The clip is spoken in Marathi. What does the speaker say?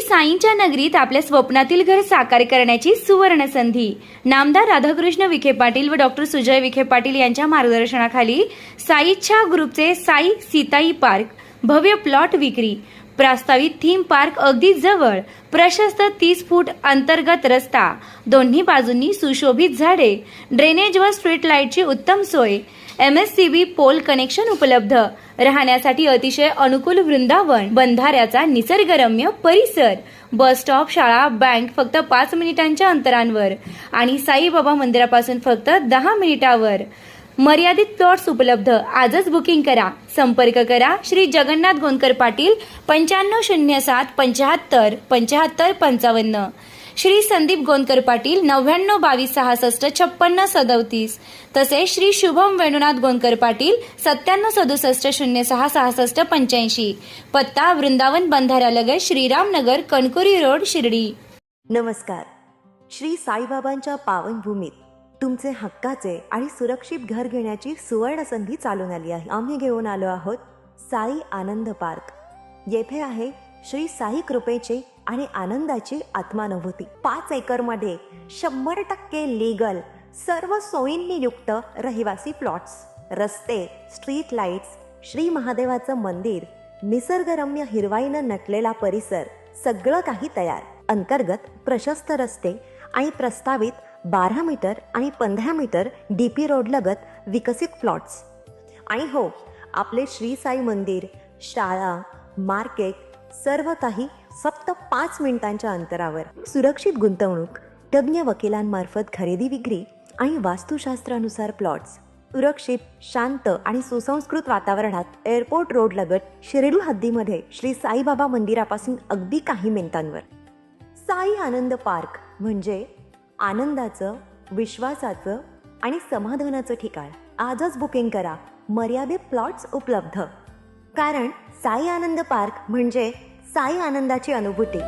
साईंच्या नगरीत आपल्या स्वप्नातील घर साकार करण्याची सुवर्ण संधी. नामदार राधाकृष्ण विखे पाटील व डॉक्टर सुजय विखे पाटील यांच्या मार्गदर्शनाखाली साई इच्छा ग्रुपचे साई सीताई पार्क भव्य प्लॉट विक्री. प्रस्तावित थीम पार्क अगदी जवळ, प्रशस्त 30 फूट अंतर्गत रस्ता, दोन्ही बाजूंनी सुशोभित झाडे, ड्रेनेज व स्ट्रीट लाईटची उत्तम सोय, MSCB पोल कनेक्शन उपलब्ध, राहण्यासाठी अतिशय अनुकूल वृंदावन, बंधाऱ्याचा निसर्गरम्य परिसर, बस स्टॉप, शाळा, बँक फक्त 5 मिनिटांच्या अंतरावर आणि साईबाबा मंदिरापासून फक्त 10 मिनिटावर. मर्यादित प्लॉट्स उपलब्ध. आजच बुकिंग करा. संपर्क करा श्री जगन्नाथ गोंदकर पाटील 9507 75 75 55, श्री संदीप गोंदकर पाटील 99 22 66 56 37, तसेच श्री शुभम वेणुनाथ गोंदकर पाटील 97 67 06 66 85. पत्ता वृंदावन बंधाऱ्यालगत श्रीरामनगर, कणकुरी रोड, शिर्डी. नमस्कार. श्री साईबाबांच्या पावनभूमीत तुमचे हक्काचे आणि सुरक्षित घर घेण्याची सुवर्ण संधी चालून आली आहे. आम्ही घेऊन आलो आहोत साई आनंद पार्क. येथे आहे श्री साई कृपेचे आणि आनंदाची आत्मानुभूती. 5 एकरमध्ये 100% लीगल, सर्व सोयींनी युक्त रहिवासी प्लॉट्स, रस्ते, स्ट्रीट लाईट्स, श्री महादेवाचं मंदिर, निसर्गरम्य हिरवाईनं नटलेला परिसर, सगळं काही तयार. अंतर्गत प्रशस्त रस्ते आणि प्रस्तावित 12 मीटर आणि 15 मीटर DP रोड लगत विकसित प्लॉट्स. आणि हो, आपले श्री साई मंदिर, शाळा, मार्केट सर्व काही फक्त 5 मिनिटांच्या अंतरावर. सुरक्षित गुंतवणूक, तज्ज्ञ वकिलांमार्फत खरेदी विक्री आणि वास्तुशास्त्रानुसार प्लॉट्स. सुरक्षित, शांत आणि सुसंस्कृत वातावरणात एअरपोर्ट रोड लगत शिर्डी हद्दीमध्ये श्री साईबाबा मंदिरापासून अगदी काही मिनिटांवर. साई आनंद पार्क म्हणजे आनंदाचं, विश्वासाचं आणि समाधानाचं ठिकाण. आजच बुकिंग करा. मर्यादित प्लॉट्स उपलब्ध. कारण साई आनंद पार्क म्हणजे साई आनंदाची अनुभूती.